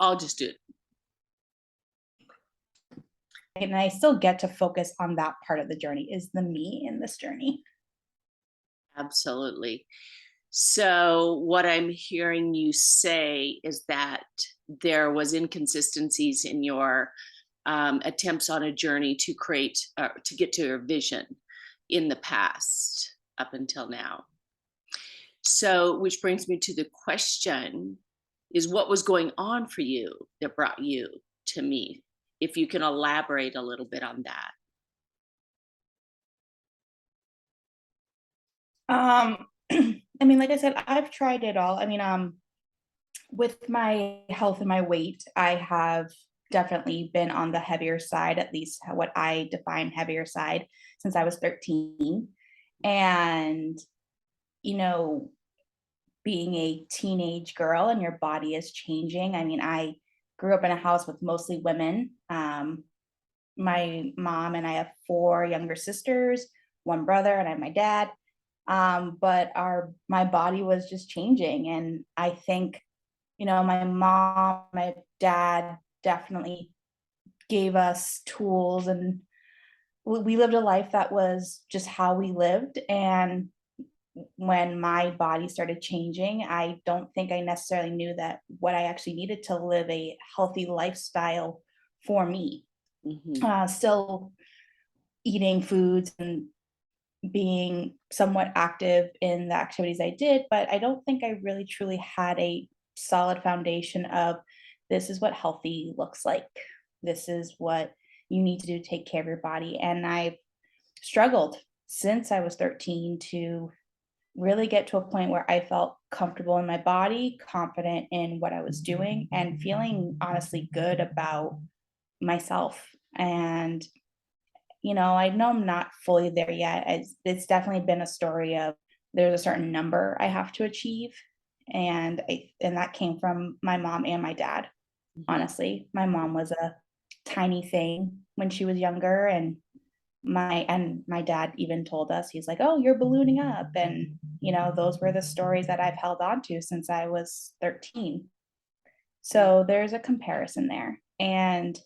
I'll just do it. And I still get to focus on that part of the journey, is the me in this journey. Absolutely. So what I'm hearing you say is that there was inconsistencies in your attempts on a journey to create to get to your vision in the past up until now. So, which brings me to the question is what was going on for you that brought you to me? If you can elaborate a little bit on that. Um, I mean, like I said, I've tried it all. I mean, with my health and my weight, I have definitely been on the heavier side, at least what I define heavier side, since I was 13. And, you know, being a teenage girl and your body is changing. I mean, I grew up in a house with mostly women. My mom and I have four younger sisters, one brother, and I have my dad. But our my body was just changing, and I think, my mom, my dad definitely gave us tools, and we lived a life that was just how we lived. And when my body started changing, I don't think I necessarily knew that what I actually needed to live a healthy lifestyle for me. Hmm. Still eating foods and being somewhat active in the activities I did, but I don't think I really truly had a solid foundation of this is what healthy looks like. This is what you need to do to take care of your body. And I've struggled since I was 13 to really get to a point where I felt comfortable in my body, confident in what I was doing, and feeling honestly good about myself. And I know I'm not fully there yet. It's definitely been a story of there's a certain number I have to achieve, and that came from my mom and my dad. Hmm. Honestly, my mom was a tiny thing when she was younger, and my dad even told us, he's like, "Oh, you're ballooning up," and those were the stories that I've held on to since I was 13. So there's a comparison there, and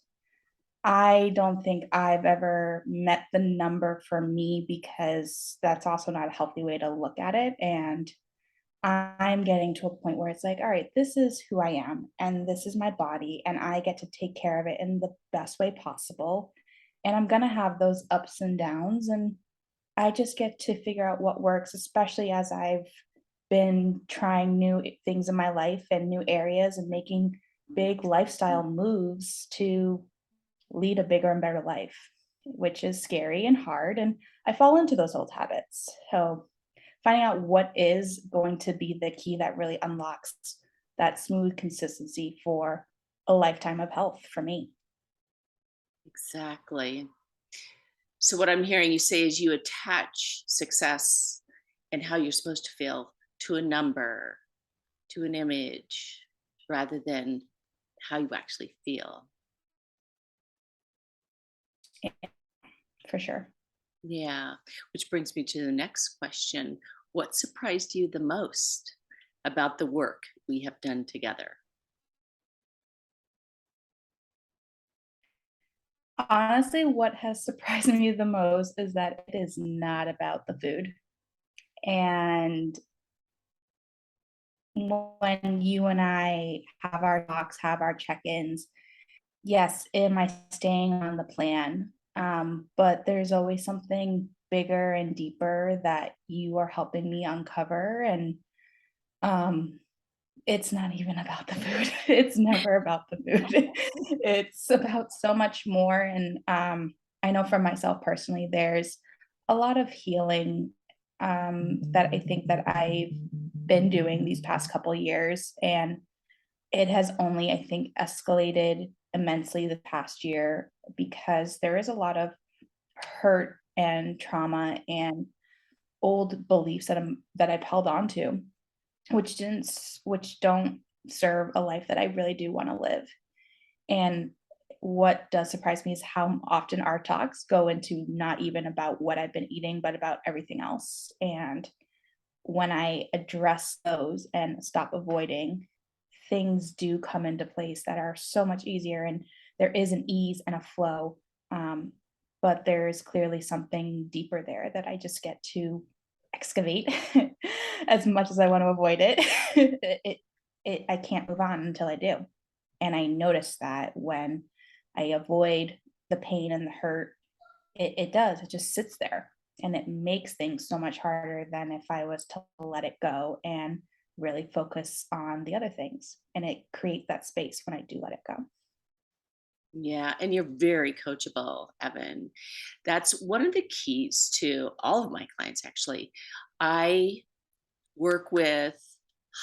I don't think I've ever met the number for me, because that's also not a healthy way to look at it. And I'm getting to a point where it's like, all right, this is who I am and this is my body, and I get to take care of it in the best way possible. And I'm going to have those ups and downs. And I just get to figure out what works, especially as I've been trying new things in my life and new areas and making big lifestyle moves to lead a bigger and better life, which is scary and hard. And I fall into those old habits. So finding out what is going to be the key that really unlocks that smooth consistency for a lifetime of health for me. Exactly. So what I'm hearing you say is you attach success and how you're supposed to feel to a number, to an image, rather than how you actually feel. Yeah, for sure. Yeah. Which brings me to the next question. What surprised you the most about the work we have done together? Honestly, what has surprised me the most is that it is not about the food. And when you and I have our talks, have our check ins, yes, am I staying on the plan? But there's always something bigger and deeper that you are helping me uncover. And um, it's not even about the food. It's never about the food. It's about so much more. And I know for myself personally, there's a lot of healing that I think that I've been doing these past couple years. And it has only, I think, escalated immensely the past year, because there is a lot of hurt and trauma and old beliefs that I've held on to, which don't serve a life that I really do want to live. And what does surprise me is how often our talks go into not even about what I've been eating, but about everything else. And when I address those and stop avoiding things do come into place that are so much easier, and there is an ease and a flow. Um, but there's clearly something deeper there that I just get to excavate as much as I want to avoid it. I can't move on until I do. And I notice that when I avoid the pain and the hurt, it does, it just sits there, and it makes things so much harder than if I was to let it go and really focus on the other things. And it creates that space when I do let it go. Yeah, and you're very coachable, Evan. That's one of the keys to all of my clients, actually. I work with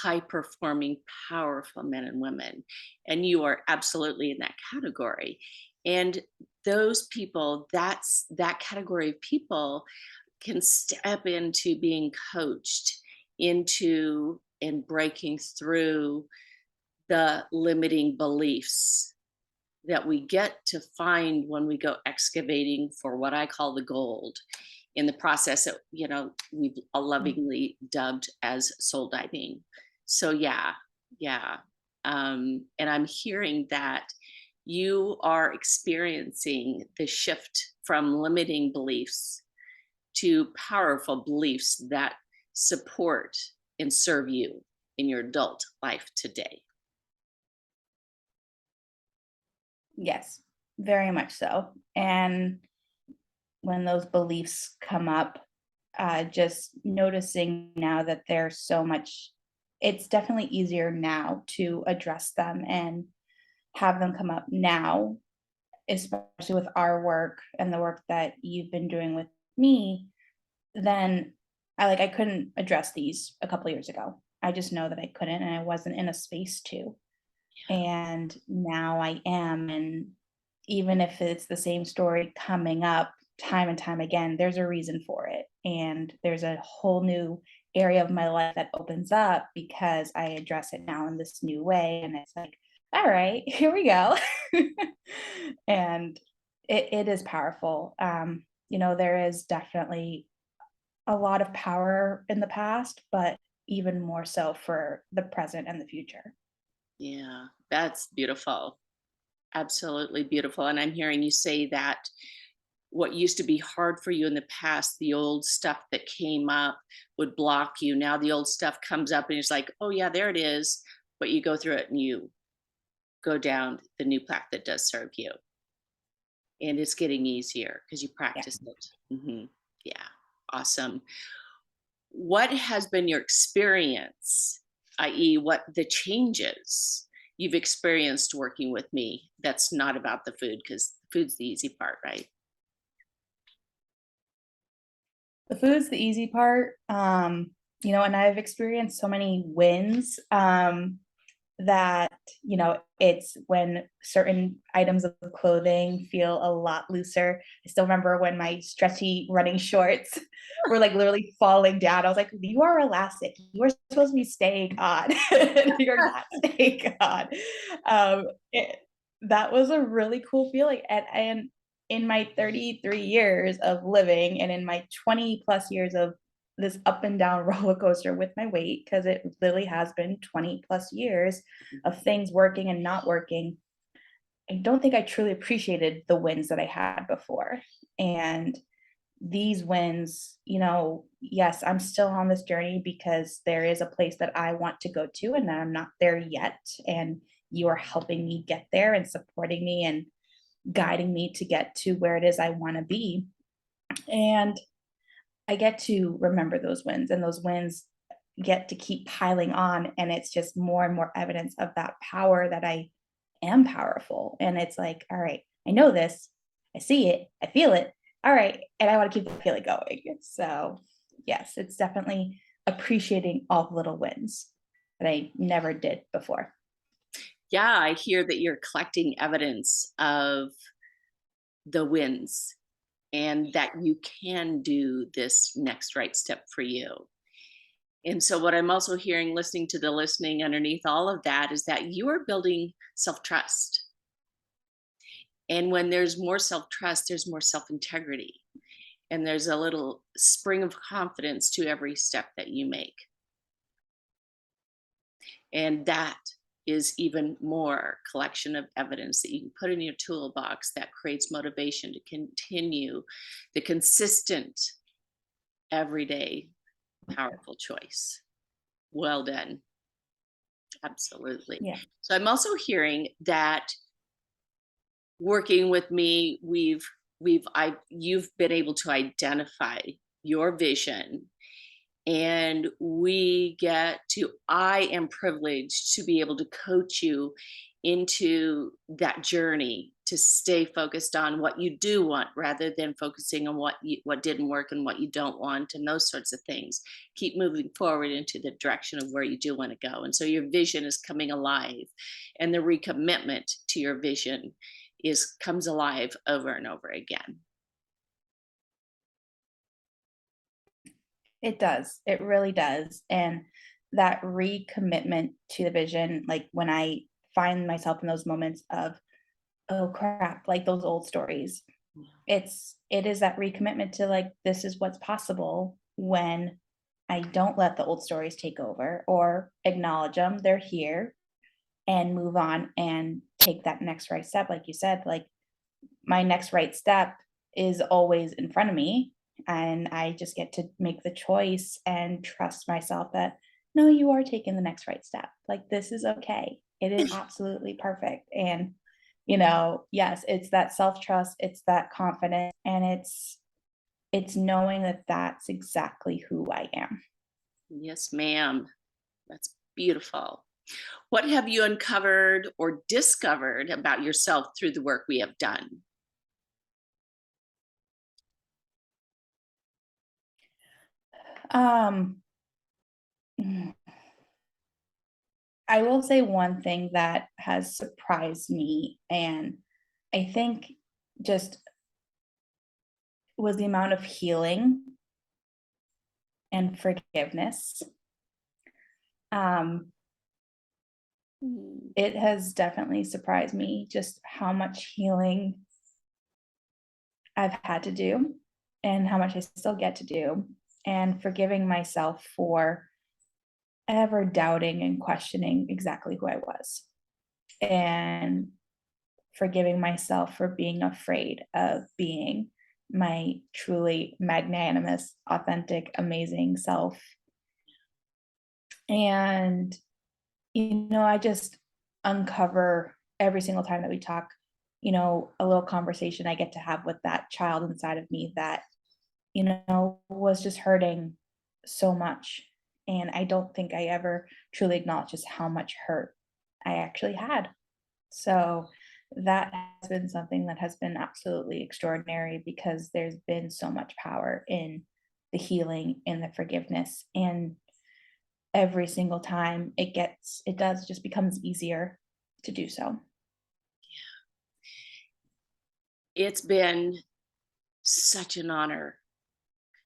high performing, powerful men and women, and you are absolutely in that category. And those people, that's that category of people can step into being coached into and breaking through the limiting beliefs that we get to find when we go excavating for what I call the gold in the process that, we've Mm. lovingly dubbed as soul diving. So yeah, yeah. And I'm hearing that you are experiencing the shift from limiting beliefs to powerful beliefs that support and serve you in your adult life today. Yes, very much so. And when those beliefs come up, just noticing now that there's so much, it's definitely easier now to address them and have them come up now, especially with our work and the work that you've been doing with me. Then I couldn't address these a couple years ago. I just know that I couldn't, and I wasn't in a space to. And now I am. And even if it's the same story coming up time and time again, there's a reason for it. And there's a whole new area of my life that opens up because I address it now in this new way. And it's like, all right, here we go. And it is powerful. There is definitely a lot of power in the past, but even more so for the present and the future. Yeah, that's beautiful. Absolutely beautiful. And I'm hearing you say that what used to be hard for you in the past, the old stuff that came up would block you. Now the old stuff comes up and it's like, oh, yeah, there it is. But you go through it and you go down the new path that does serve you. And it's getting easier because you Yeah. practice it. Yeah, awesome. What has been your experience, i.e., what the changes you've experienced working with me that's not about the food? Because food's the easy part, right? The food's the easy part. And I've experienced so many wins, that, it's when certain items of clothing feel a lot looser. I still remember when my stretchy running shorts were like literally falling down. I was like, you are elastic. You are supposed to be staying on. You're not staying on. Um, it, that was a really cool feeling. And in my 33 years of living and in my 20 plus years of this up and down roller coaster with my weight, because it literally has been 20 plus years of things working and not working, I don't think I truly appreciated the wins that I had before. And these wins, yes, I'm still on this journey because there is a place that I want to go to and I'm not there yet. And you are helping me get there and supporting me and guiding me to get to where it is I want to be. And I get to remember those wins, and those wins get to keep piling on. And it's just more and more evidence of that power that I am powerful. And it's like, all right, I know this, I see it, I feel it. All right. And I want to keep the feeling going. So, yes, it's definitely appreciating all the little wins that I never did before. Yeah, I hear that you're collecting evidence of the wins and that you can do this next right step for you. And so, what I'm also hearing, listening to the listening underneath all of that, is that you are building self trust. And when there's more self trust, there's more self integrity. And there's a little spring of confidence to every step that you make. And that is even more collection of evidence that you can put in your toolbox that creates motivation to continue the consistent, everyday, powerful choice. Well done. Absolutely. Yeah. So I'm also hearing that working with me, you've been able to identify your vision, and I am privileged to be able to coach you into that journey to stay focused on what you do want rather than focusing on what didn't work and what you don't want and those sorts of things. Keep moving forward into the direction of where you do want to go, and so your vision is coming alive, and the recommitment to your vision is comes alive over and over again. It does. It really does. And that recommitment to the vision, like when I find myself in those moments of, oh crap, like those old stories, it is that recommitment to like, this is what's possible when I don't let the old stories take over or acknowledge them. They're here and move on and take that next right step. Like you said, like my next right step is always in front of me, and I just get to make the choice and trust myself that no, you are taking the next right step. Like this is okay. It is absolutely perfect. And yes, it's that self-trust, it's that confidence, and it's knowing that that's exactly who I am. Yes, ma'am. That's beautiful. What have you uncovered or discovered about yourself through the work we have done? Um I will say one thing that has surprised me, and I think just was the amount of healing and forgiveness. Um, Mm. it has definitely surprised me just how much healing I've had to do and how much I still get to do, and forgiving myself for ever doubting and questioning exactly who I was, and forgiving myself for being afraid of being my truly magnanimous, authentic, amazing self. And, I just uncover every single time that we talk, a little conversation I get to have with that child inside of me that, was just hurting so much. And I don't think I ever truly acknowledged just how much hurt I actually had. So that has been something that has been absolutely extraordinary because there's been so much power in the healing and the forgiveness. And every single time it does just becomes easier to do so. It's been such an honor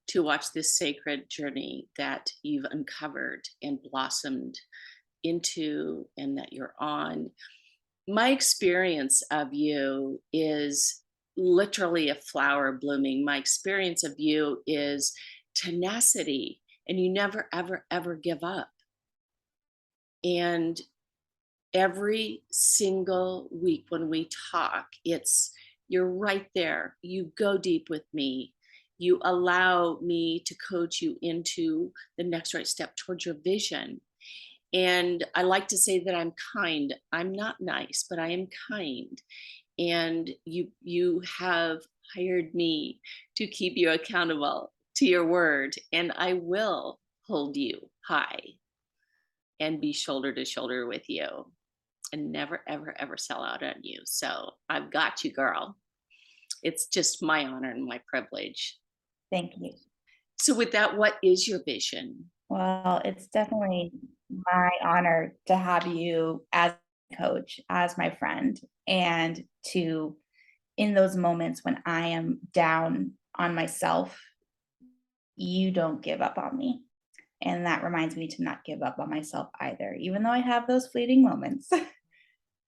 to watch this sacred journey that you've uncovered and blossomed into and that you're on. My experience of you is literally a flower blooming. My experience of you is tenacity, and you never, ever, ever give up. And every single week when we talk, you're right there. You go deep with me. You allow me to coach you into the next right step towards your vision. And I like to say that I'm kind. I'm not nice, but I am kind. And you have hired me to keep you accountable to your word, and I will hold you high and be shoulder to shoulder with you and never ever ever sell out on you. So I've got you, girl. It's just my honor and my privilege. Thank you. So with that, what is your vision? Well, it's definitely my honor to have you as a coach, as my friend, and to, in those moments when I am down on myself, you don't give up on me. And that reminds me to not give up on myself either, even though I have those fleeting moments. Yeah,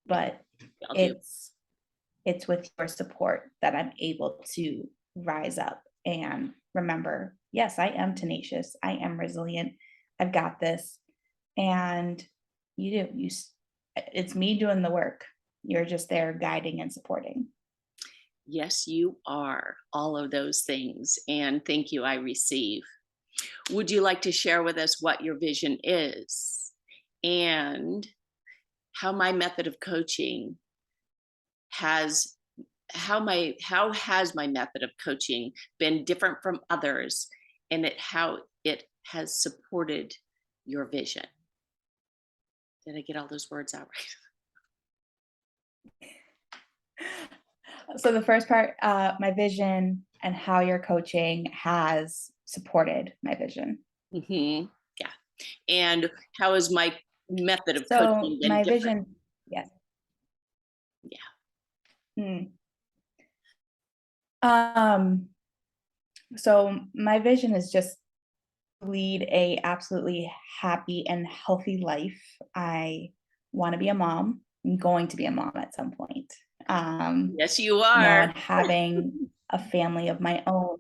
But I'll do. it's it's with your support that I'm able to rise up and remember, yes, I am tenacious. I am resilient. I've got this. And you do. it's me doing the work. You're just there guiding and supporting. Yes, you are all of those things. And thank you, I receive. Would you like to share with us what your vision is and how my method of coaching has how has my method of coaching been different from others, and how it has supported your vision? Did I get all those words out So the first part, my vision and how your coaching has supported my vision. right? Yeah. And how has my method of So coaching been my different? vision, yes. Yeah. Hmm. Um, so my vision is just lead a absolutely happy and healthy life. I want to be a mom. I'm going to be a mom at some point. Yes, you And are. having a family of my own.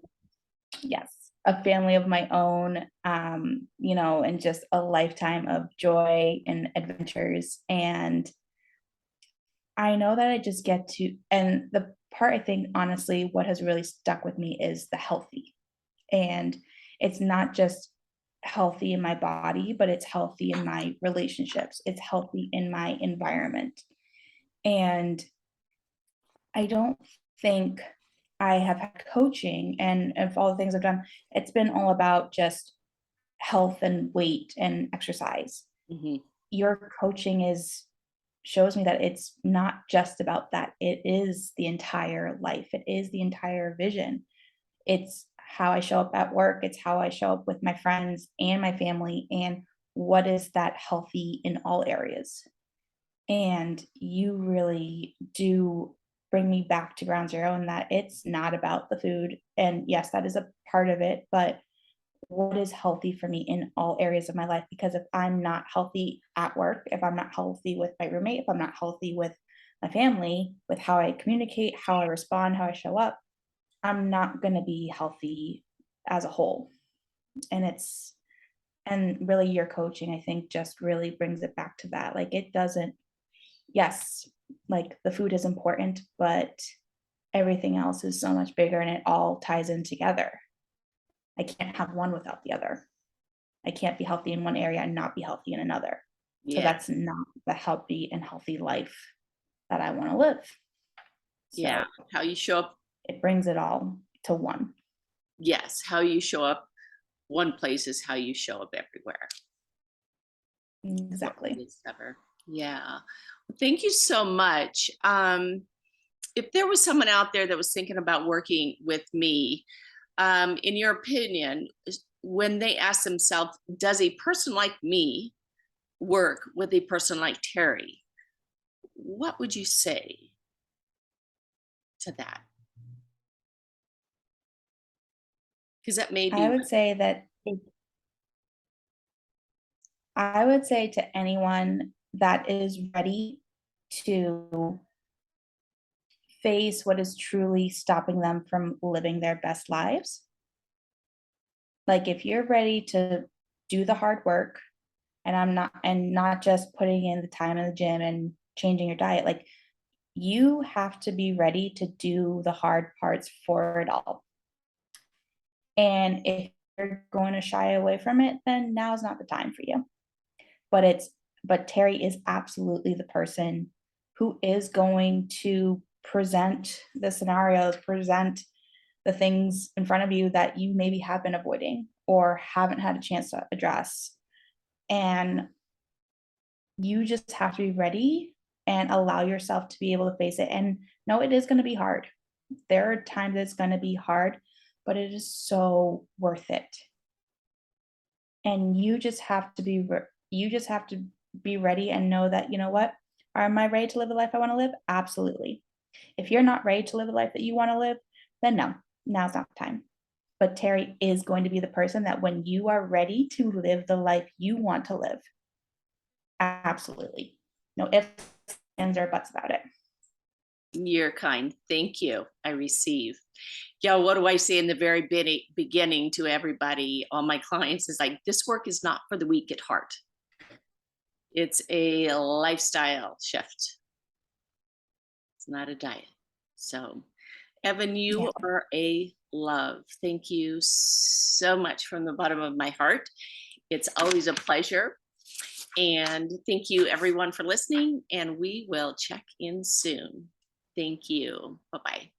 Yes, a family of my own, and just a lifetime of joy and adventures. And I know that I just get to, and the part I think, honestly, what has really stuck with me is the healthy. And it's not just healthy in my body, but it's healthy in my relationships, it's healthy in my environment. And I don't think I have had coaching and of all the things I've done, it's been all about just health and weight and exercise. Mhm. Your coaching is shows me that it's not just about that. It is the entire life. It is the entire vision. It's how I show up at work, it's how I show up with my friends and my family, and what is that healthy in all areas. And you really do bring me back to ground zero, and that it's not about the food. And yes, that is a part of it, but what is healthy for me in all areas of my life? Because if I'm not healthy at work, if I'm not healthy with my roommate, if I'm not healthy with my family, with how I communicate, how I respond, how I show up, I'm not going to be healthy as a whole. And really your coaching, I think, just really brings it back to that. Like, it doesn't, yes, like the food is important, but everything else is so much bigger and it all ties in together. I can't have one without the other. I can't be healthy in one area and not be healthy in another. So Yeah. that's not the healthy and healthy life that I want to live. Yeah. So How you show up. it brings it all to one. Yes. How you show up one place is how you show up everywhere. What we Exactly. discover. Yeah. Well, thank you so much. If there was someone out there that was thinking about working with me, in your opinion, when they ask themselves, does a person like me work with a person like Terry? What would you say to that? Because that may I be. would say that I would say to anyone that is ready to face what is truly stopping them from living their best lives. Like, if you're ready to do the hard work, and not just putting in the time in the gym and changing your diet, like, you have to be ready to do the hard parts for it all. And if you're going to shy away from it, then now's not the time for you. But Terry is absolutely the person who is going to present the scenarios, present the things in front of you that you maybe have been avoiding or haven't had a chance to address. And you just have to be ready and allow yourself to be able to face it. And no, it is going to be hard. There are times it's going to be hard, but it is so worth it. And you just have to be ready and know that, you know what? Am I ready to live the life I want to live? Absolutely. If you're not ready to live the life that you want to live, then no, now's not the time. But Terry is going to be the person that when you are ready to live the life you want to live, absolutely. No ifs, ands, or buts about it. You're kind. Thank you. I receive. Yeah, what do I say in the very beginning to everybody, all my clients is like, this work is not for the weak at heart. It's a lifestyle shift. It's not a diet. So, Evan, Yeah. you are a love. Thank you so much from the bottom of my heart. It's always a pleasure. And thank you, everyone, for listening. And we will check in soon. Thank you. Bye bye.